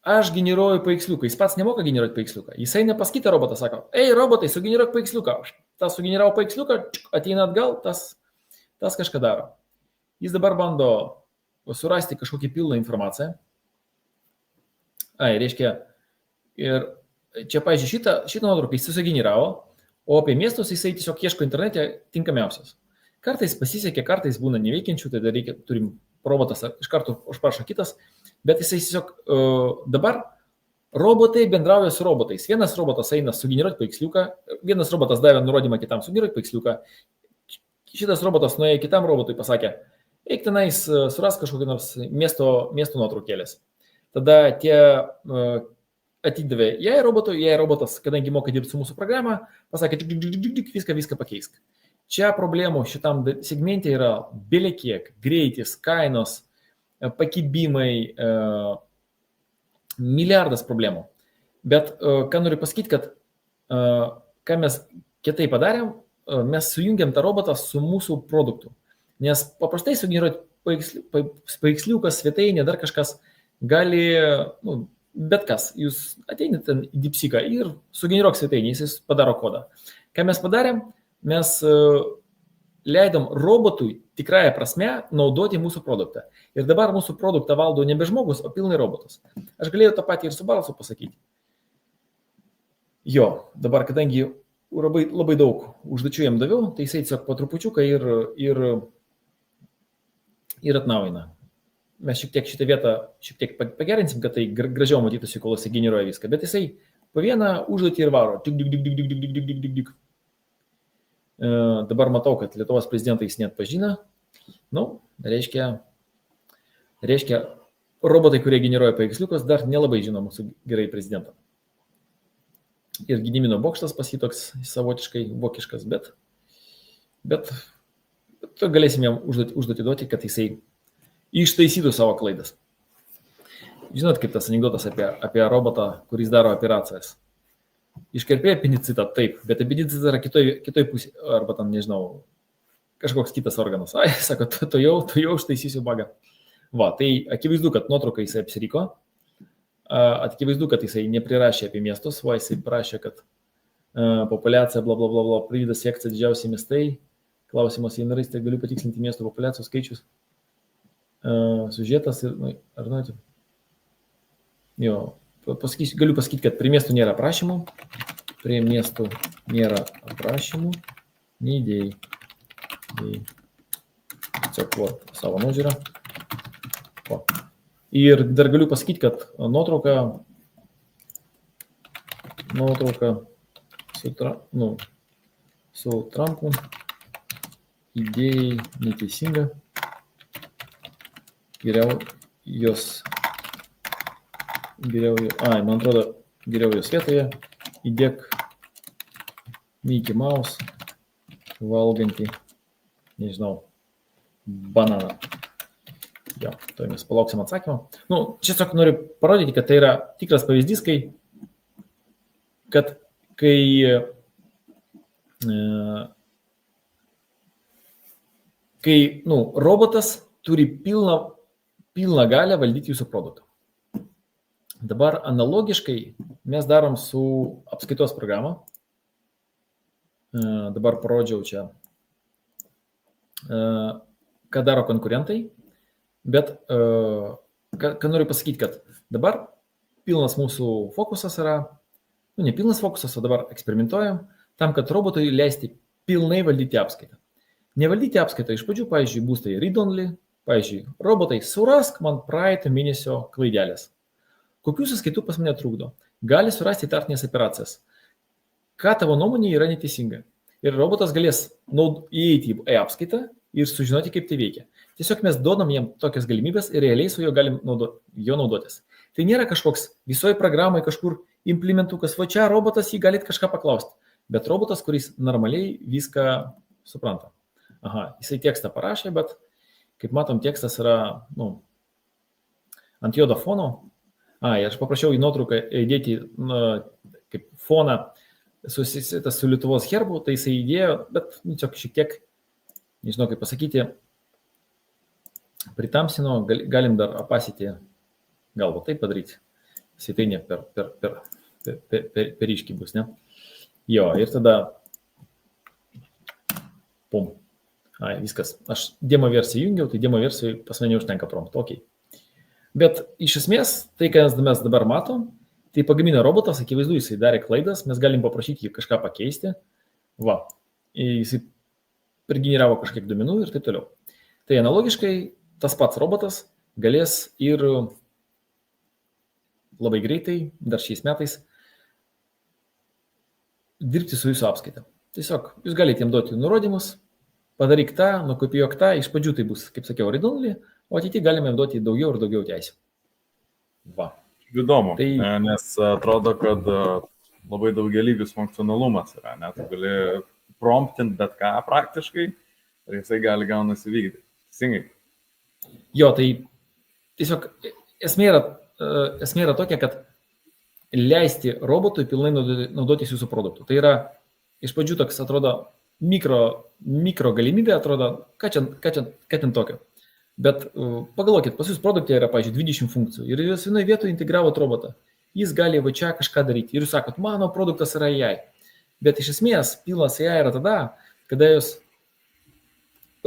aš generuoju paveiksliuką, jis pats nemoka generuoti paveiksliuką. Jisai ne pas kitą robotą sako, ei robotai, sugeneruok paveiksliuką. Tas sugeneravo paveiksliuką, ateina atgal, tas kažką daro. Jis dabar bando surasti kažkokį pilną informaciją. Reiškia, ir čia, pavyzdžiui, šitą nuotrauką jis sugeneravo, o apie miestus jisai tiesiog ieško internete tinkamiausias. Kartais pasisekė, kartais būna neveikiančių, tai turim robotas iš karto užprašo kitas, bet jisai tiesiog dabar robotai bendrauja su robotais. Vienas robotas eina sugeneruoti paveiksliuką, vienas robotas davė nurodymą kitam sugeneruoti paveiksliuką, šitas robotas nuėjo kitam robotui pasakė, eik tenais suras kažkokį nors miesto nuotraukėlės. Tada tie atidavė jai robotas, kadangi moka dirbti su mūsų programa, pasakė, viską pakeisk. Čia problemų šitam segmente yra belekiek, greitis, kainos, pakibimai, milijardas problemų. Bet ką noriu pasakyti, kad ką mes kitaip padarėm, mes sujungiam tą robotą su mūsų produktu. Nes paprastai sugeneruoti paveiksliukas, svetainė, dar kažkas gali, bet kas. Jūs ateinate ten į DeepSeeką ir sugeneruok svetainį, jis padaro kodą. Ką mes padarėm, mes leidom robotui tikrąją prasme naudoti mūsų produktą. Ir dabar mūsų produktą valdo nebe žmogus, o pilnai robotas. Aš galėjau tą patį ir su Balsu pasakyti. Jo, dabar kadangi labai daug užduočių jam daviau, tai jisai tiesiog po trupučiuką ir atnaujina. Mes šiek tiek šitą vietą pagerinsim, kad tai gražiau matytųsi, kol jisai generuoja viską. Bet jisai po vieną užduotį ir varo. Tik. Dabar matau, kad Lietuvos prezidentą jis net pažina. Reiškia, robotai, kurie generuoja paveiksliukus, dar nelabai žino mūsų gerai prezidentą. Ir Gedimino bokštas pas jį toks savotiškai vokiškas, bet galėsim jam užduoti duoti, kad jisai ištaisytų savo klaidas. Žinot, kaip tas anekdotas apie robotą, kuris daro operacijas. Iškerpėjo apendicitą, taip, bet apendicitas yra kitoj pusėje, arba tam, nežinau, kažkoks kitas organas. Ai, sako, tu jau ištaisysiu bagą. Va, tai akivaizdu, kad nuotrauką jisai apsiriko, akivaizdu, kad jisai neprirašė apie miestus, va, jisai parašė, kad populiacija, bla, bla, bla, bla, prideda sekcija didžiausiai miestai, klausimas į narystę, galiu patikslinti miestų populiacijos skaičius, sužėtas ir, ar nuėtų? Jo. Galiu pasakyti, kad prie miestų nėra aprašymų, neįdėjai. Tiesiog savo nuožiūrą. Ir dar galiu pasakyti, kad nuotrauka su Trumpu idėjai neteisinga. Man atrodo, geriau jos vietoje įdėk Mickey Mouse valgantį, nežinau, bananą. Jo, tai mes palauksim atsakymą. Čia tiesiog noriu parodyti, kad tai yra tikras pavyzdys, kai robotas turi pilną galią valdyti jūsų produktą. Dabar analogiškai mes darom su apskaitos programą. Dabar parodžiau čia, ką daro konkurentai, bet ką noriu pasakyti, kad dabar pilnas mūsų fokusas yra, ne pilnas fokusas, o dabar eksperimentuojam tam, kad robotui leisti pilnai valdyti apskaitą. Nevaldyti apskaitą iš pradžių, pavyzdžiui, bus tai read-only, pavyzdžiui, robotai surask man praeitą mėnesio klaidelės. Kokių sąskaitų pas mane trukdo? Gali surasti tarpinės operacijas. Ką tavo nuomonė yra neteisinga? Ir robotas galės įeiti į apskaitą ir sužinoti, kaip tai veikia. Tiesiog mes duodam jam tokias galimybės ir realiai su juo galim jo naudotis. Tai nėra kažkoks visoje programai kažkur implementukas, va čia robotas, jį galit kažką paklausti. Bet robotas, kuris normaliai viską supranta. Aha, jisai tekstą parašė, bet kaip matom, tekstas yra ant juodo fono. Aš paprašiau į nuotrauką įdėti kaip foną susisėtas su Lietuvos herbu, tai jisai įdėjo, bet šiek tiek, nežinau kaip pasakyti, pritamsino, galim dar apasyti, galbūt taip padaryti. Svetainė per ryškiai bus, ne? Jo, ir tada pum. Viskas. Aš demo versiją jungiau, tai demo versijai pas mane užtenka prompt. Ok. Bet iš esmės, tai, ką mes dabar matom, tai pagamina robotas, akivaizdu, jisai darė klaidas, mes galim paprašyti jį kažką pakeisti. Va, jisai prigeneravo kažkiek duomenų ir taip toliau. Tai analogiškai tas pats robotas galės ir labai greitai, dar šiais metais, dirbti su jūsų apskaita. Tiesiog jūs galite jam duoti nurodymus, padaryk tą, nukopijuok tą, iš pradžių tai bus, kaip sakiau, read-only, o ateityje galime duoti daugiau ir daugiau teisių. Va. Įdomu, nes atrodo, kad labai daugelygius funkcionalumas yra, net gali promptinti bet ką praktiškai ir jisai gali gaunasi vykdyti. Teisingai. Jo, tai tiesiog esmė yra tokia, kad leisti robotui pilnai naudotis jūsų produktų. Tai yra iš pradžių toks atrodo mikro galimybė, atrodo, ką ten tokio. Bet pagalvokit, pas jūs produkte yra, pavyzdžiui, 20 funkcijų ir jūs vienoje vietoje integravot robotą. Jis gali va čia kažką daryti. Ir jūs sakot, mano produktas yra AI. Bet iš esmės pilnas AI yra tada, kada jūs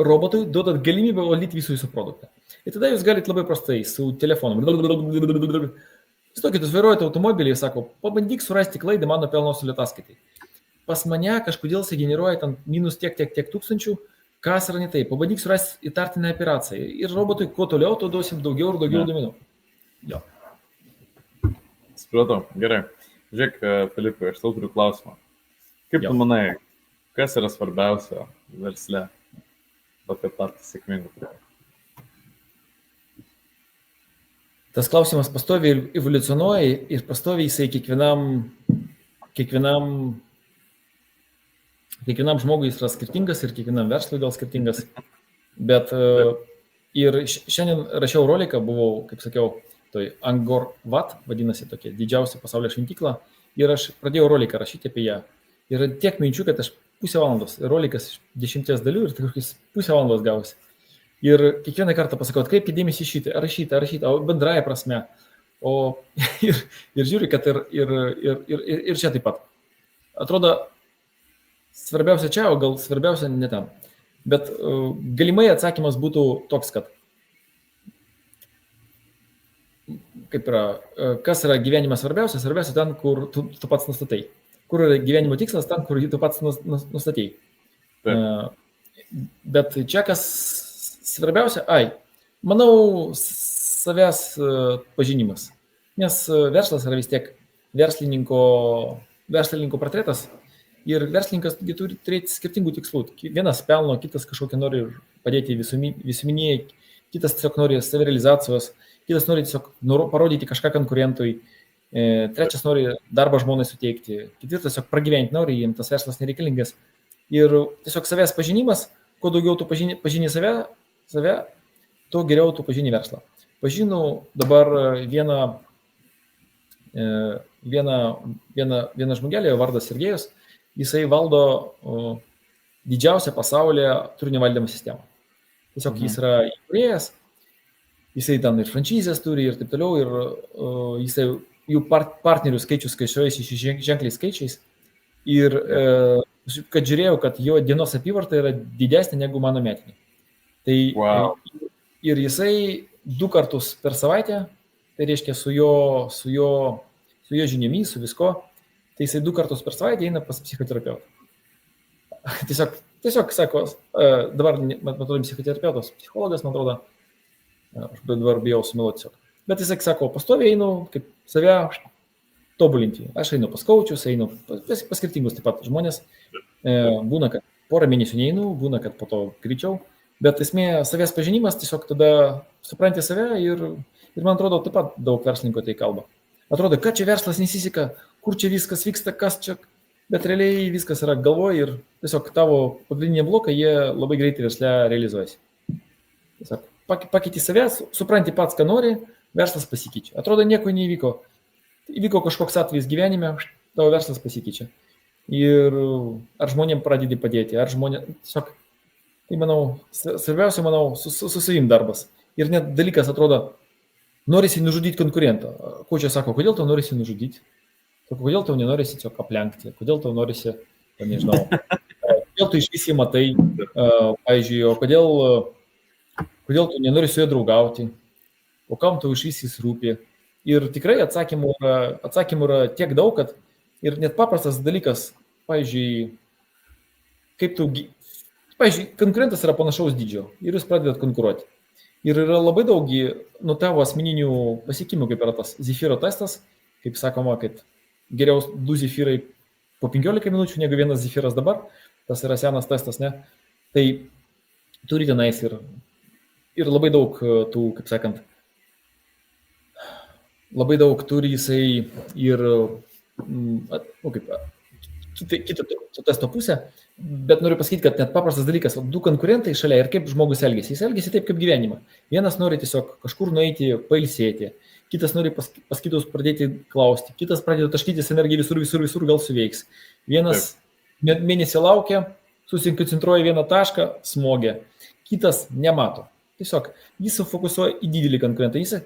robotui duodat galimybę valdyti visų jūsų produktą. Ir tada jūs galite labai prastai su telefonu. Stokit, jūs vairuojate automobilį ir sako, pabandyk surasti klaidą mano pelno ataskaitai. Pas mane kažkodėl jis generuoja ten minus tiek tūkstančių, kas yra ne taip. Pabandyk surasti įtartinę operaciją. Ir robotui kuo toliau, to duosim daugiau ir daugiau duomenų. Jo. Supratau, gerai. Žiūrėk, Filipai, aš tau turiu klausimą. Kaip tu manai, kas yra svarbiausia versle, kad tapti sėkmingu? Tas klausimas pastoviai evoliucionuoja ir pastoviai jisai kiekvienam žmogui jis yra skirtingas ir kiekvienam verslui gal skirtingas. Bet ir šiandien rašiau roliką, buvau, kaip sakiau, toj Angkor Wat, vadinasi tokia didžiausia pasaulio šventykla, ir aš pradėjau roliką rašyti apie ją. Ir tiek minčių, kad aš pusę valandos, rolikas 10 dalių ir kažkokiais pusę valandos gausi. Ir kiekvieną kartą pasakau, atkreipkite dėmesį šitą, rašyti, o bendraja prasme. Ir žiūri, kad ir čia taip pat. Atrodo, svarbiausia čia, o gal svarbiausia ne tam. Bet galimai atsakymas būtų toks, kad kaip yra, kas yra gyvenimas svarbiausia? Svarbiausia ten, kur tu pats nustatai. Kur yra gyvenimo tikslas, ten, kur tu pats nustatei. Bet čia kas svarbiausia, manau, savęs pažinimas. Nes verslas yra vis tiek verslininko portretas ir verslininkas turi turėti skirtingų tikslų. Vienas pelno, kitas kažkokia nori padėti visuomenėje, kitas tiesiog nori savirealizacijos, kitas nori tiesiog parodyti kažką konkurentui, trečias nori darbą žmonai suteikti, ketvirtas tiesiog pragyventi nori, jiems tas verslas nereikalingas. Ir tiesiog savęs pažinimas, kuo daugiau tu pažini save, tuo geriau tu pažini verslą. Pažinau dabar vieną žmogelį, vardas Sergejus, jisai valdo didžiausią pasaulyje turinio valdymo sistemą. Tiesiog jis yra įkūrėjas, jisai ten ir franšizės turi ir taip toliau, ir jisai jų partnerių skaičius skaičiuojasi ženkliais skaičiais. Ir kad žiūrėjau, kad jo dienos apyvarta yra didesnė negu mano metinė. Tai ir jisai 2 kartus per savaitę, tai reiškia su jo žiniomis, su visko, tai jisai 2 kartus per savaitę eina pas psichoterapeutą. Tiesiog sako, dabar, man atrodo, psichoterapeutas, psichologas, man atrodo, aš dabar bijau sumeluoti tiesiog. Bet jisai sako, pastoviai einu, kaip save tobulinti. Aš einu pas kaučius, einu pas skirtingus taip pat žmonės. Būna, kad porą mėnesių neinu, būna, kad po to greičiau. Bet esmė savęs pažinimas, tiesiog tada supranti save ir man atrodo, taip pat daug verslininkų tai kalba. Atrodo, kad čia verslas nesiseka, kur čia viskas vyksta, kas čia, bet realiai viskas yra galvoje ir tiesiog tavo pagrindinė blokai, jie labai greitai versle realizuojasi. Tiesiog pakeiti savęs, supranti pats, ką nori, verslas pasikeičia. Atrodo, nieko neįvyko. Įvyko kažkoks atvejis gyvenime, tavo verslas pasikeičia. Ir ar žmonėm pradedi padėti, ar žmonės, tiesiog, tai manau, svarbiausia, su savim darbas. Ir net dalykas atrodo, norisi nužudyti konkurentą. Ko čia sako, kodėl tau norisi nužudyti? Kodėl tau nenorisi tiesiog aplenkti? Kodėl tau norisi, nežinau, kodėl tu iš visi matai, pavyzdžiui, o kodėl tu nenori su juo draugauti? O kam tau iš visi rūpi? Ir tikrai atsakymų yra tiek daug, kad ir net paprastas dalykas, pavyzdžiui, konkurentas yra panašaus dydžio ir jūs pradedat konkuruoti. Ir yra labai daug nuo tavo asmeninių pasiekimų, kaip yra tas Zephyro testas, kaip sakoma, kad geriau 2 Zephyrai po 15 minučių negu 1 Zephyras dabar, tas yra senas testas, ne? Tai turi tenais ir labai daug tų, kaip sakant, labai daug turi jisai ir kitą testo pusę, bet noriu pasakyti, kad net paprastas dalykas, 2 konkurentai šalia ir kaip žmogus elgesi. Jis elgesi taip kaip gyvenimą. Vienas nori tiesiog kažkur nueiti, pailsėti, kitas nori pas kitus pradėti klausti, kitas pradeda taškytis energiją visur gal suveiks. Vienas mėnesį laukia, susikoncentruoja vieną tašką, smogia, kitas nemato. Tiesiog jis sufokusuoja į didelį konkurentą.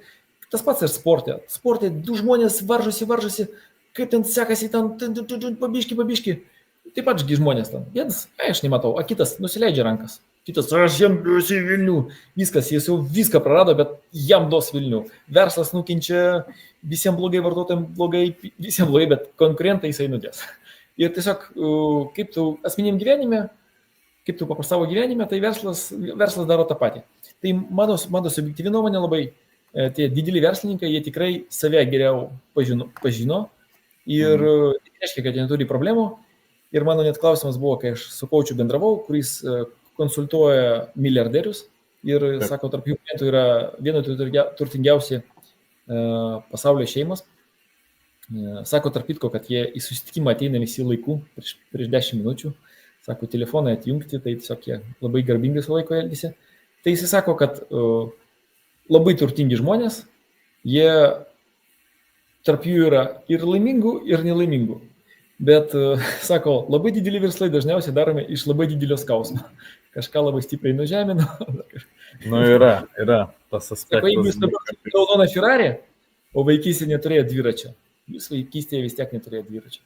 Tas pats ir sporte. Sporte du žmonės varžosi, kaip ten sekasi, ten pabiški. Taip pat žmonės ten. Vienas, aš nematau, o kitas nusileidžia rankas. Kitas, aš jam duosiu Vilnių. Viskas, jis jau viską prarado, bet jam duos Vilnių. Verslas nukenčia, visiems blogai, vartotojams blogai, visiems blogai, bet konkurentai jisai nudės. Ir tiesiog, kaip tu asmeniniam gyvenime, kaip tu paprastavo gyvenime, tai verslas daro tą patį. Tai mano subjektyvi nuomonė labai, tie dideli verslininkai, jie tikrai save geriau pažino ir reiškia, kad jie neturi problemų. Ir mano net klausimas buvo, kai aš su kaučiu bendravau, kuris konsultuoja milijardierius ir, sako, tarp jų klientų yra viena turtingiausi pasaulio šeimos. Sako, tarp kitko, kad jie į susitikimą ateina visi laiku, prieš 10 minučių. Sako, telefonai atjungti, tai tiesiog jie labai garbingai su laiko elgisi. Tai jis sako, kad labai turtingi žmonės, jie tarp jų yra ir laimingų, ir nelaimingų. Bet, sako, labai dideli verslai dažniausiai daromi iš labai didelio skausmo. Kažką labai stipriai nužemino. Yra tas aspektas. Sako, jeigu jūs dabar raudoną Ferrari, o vaikystėje neturėjo dviračio. Jūs vaikystėje vis tiek neturėjo dviračio.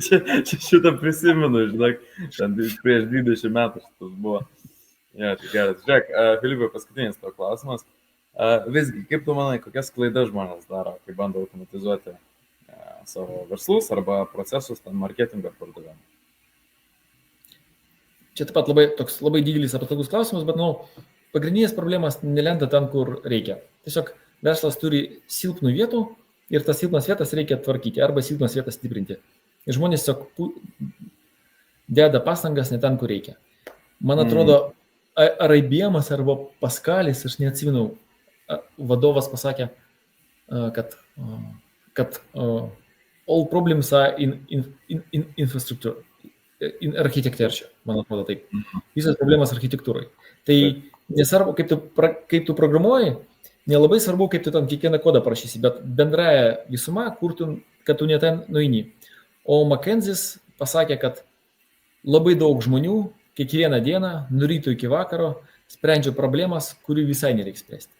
Čia šitą prisimenu, žinok, prieš 20 metų šitas buvo. Ja, tai geras. Žiūrėk, Filipai, paskutinis to klausimas. Visgi, kaip tu manai, kokias klaidas žmonės daro, kai bando automatizuoti savo verslus arba procesus, ten marketingą pardavimą? Čia taip pat labai didelis aptakus klausimas, bet, pagrindinės problemas nelenda ten, kur reikia. Tiesiog verslas turi silpnų vietų ir tas silpnas vietas reikia tvarkyti arba silpnas vietas stiprinti. Ir žmonės tiesiog deda pastangas ne ten, kur reikia. Man atrodo, ar IBM'as arba Paskalis, aš neatsimenu, vadovas pasakė, kad all problems are in infrastructure, in architecture, man atrodo taip. Visas problemas architektūrai. Tai nesvarbu, kaip tu programuoji, nelabai svarbu, kaip tu ten kiekvieną kodą parašysi, bet bendraja visuma, kad tu ne ten nueini. O McKenzie's pasakė, kad labai daug žmonių kiekvieną dieną, nuo ryto iki vakaro, sprendžia problemas, kurių visai nereikia spręsti.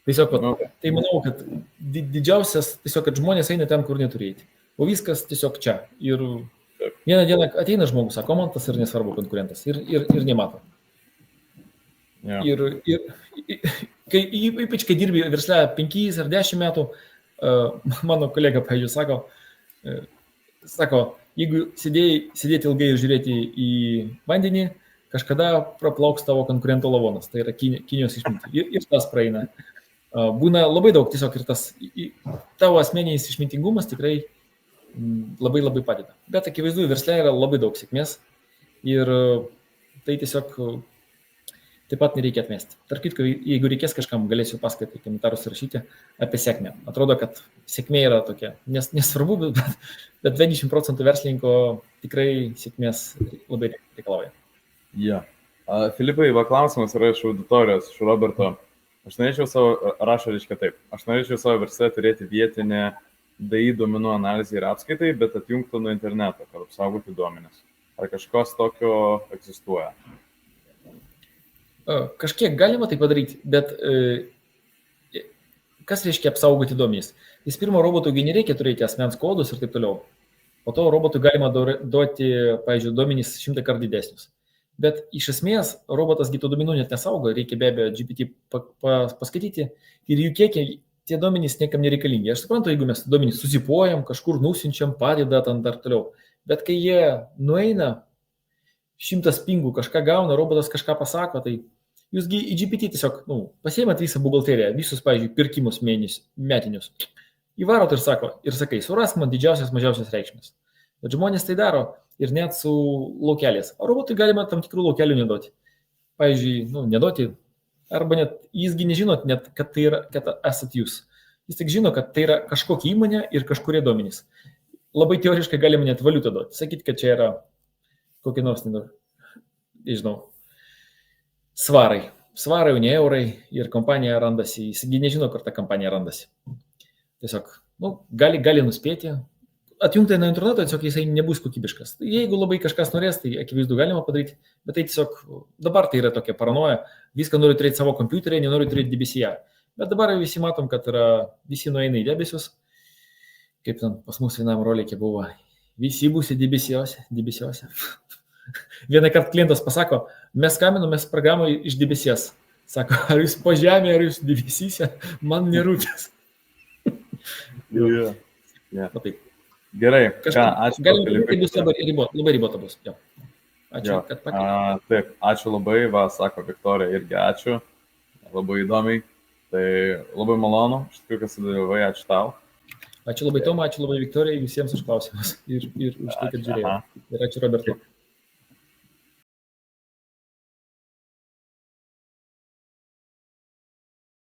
Tiesiog, tai manau, kad didžiausias, tiesiog, kad žmonės eina ten, kur neturėti. O viskas tiesiog čia. Ir vieną dieną ateina žmogus, sako, man tas ir nesvarbu konkurentas. Ir nemato. Yeah. Ypač, kai dirbi versle 5 ar 10 metų, mano kolega, pavyzdžiui, sako, jeigu sėdėti ilgai ir žiūrėti į vandenį, kažkada praplauks tavo konkurento lavonas. Tai yra Kinijos išmintis. Ir tas praeina. Būna labai daug tiesiog ir tas tavo asmeninis išmintingumas tikrai labai labai padeda. Bet akivaizdu, versle yra labai daug sėkmės ir tai tiesiog taip pat nereikia atmesti. Tarp kitko, jeigu reikės kažkam, galėsiu paskaityti komentarus rašyti apie sėkmę. Atrodo, kad sėkmė yra tokia, nesvarbu, bet 20% verslininko tikrai sėkmės labai reikalauja. Ja. Filipai, klausimas yra iš auditorijos, iš Roberto. Aš norėčiau savo versle turėti vietinę DI duomenų analizę ir apskaitai, bet atjungtų nuo interneto, kad apsaugoti duomenis. Ar kažkas tokio egzistuoja? Kažkiek galima tai padaryti, bet kas reiškia apsaugoti duomenys? Vis pirma, robotui nereikia turėti asmens kodus ir taip toliau. Po to robotui galima duoti, pavyzdžiui, duomenys 100 kartų didesnius. Bet iš esmės robotas tų duomenų net nesaugo, reikia be abejo GPT paskaityti ir jų kiekiai, tie duomenys niekam nereikalingi. Aš suprantu, jeigu mes duomenys susipuojam, kažkur nusinčiam, padeda ten dar toliau. Bet kai jie nueina 100 pingų, kažką gauna, robotas kažką pasako, tai jūsgi į GPT tiesiog pasiėmat visą buhalteriją, visus, pavyzdžiui, pirkimus metinius. Įvarot ir sakai, surask man didžiausias, mažiausias reikšmės. Bet žmonės tai daro. Ir net su laukeliais. O robotui galima tam tikrų laukelių neduoti. Pavyzdžiui, neduoti, arba net jisgi nežinot net, kad tai yra, kad esat jūs. Jis tik žino, kad tai yra kažkokia įmonė ir kažkurie duomenys. Labai teoriškai galima net valiutą duoti. Sakyti, kad čia yra kokie nors, nežinau, svarai. svarai, ne eurai ir kompanija randasi, jis nežino, kur ta kompanija randasi. Tiesiog, gali nuspėti. Atjungtai nuo interneto, tiesiog jisai nebus kokybiškas. Jeigu labai kažkas norės, tai akivaizdu galima padaryti, bet tai tiesiog dabar tai yra tokia paranoja, viską nori turėti savo kompiuterį, nenori turėti debesiją. Bet dabar visi matom, kad visi nueina į debesius, kaip ten pas mus vienam rolikė buvo, visi būsi debesiuose. Vieną kartą klientas pasako, mes skambiname programą iš debesies. Sako, ar jūs po žemė, ar jūs debesyse, man nerūpės. Taip. Gerai, ačiū. Tai bus labai ribota bus. Ačiū, kad pakvietėte. Taip, ačiū labai, sako Viktorija, irgi ačiū. Labai įdomiai. Tai labai malonu, iš tikrųjų, kad sudalyvavai, ačiū tau. Ačiū labai Tomai, ačiū labai Viktorijai, visiems už klausimus ir už tai, kad žiūrėjau. Ir ačiū Robertui.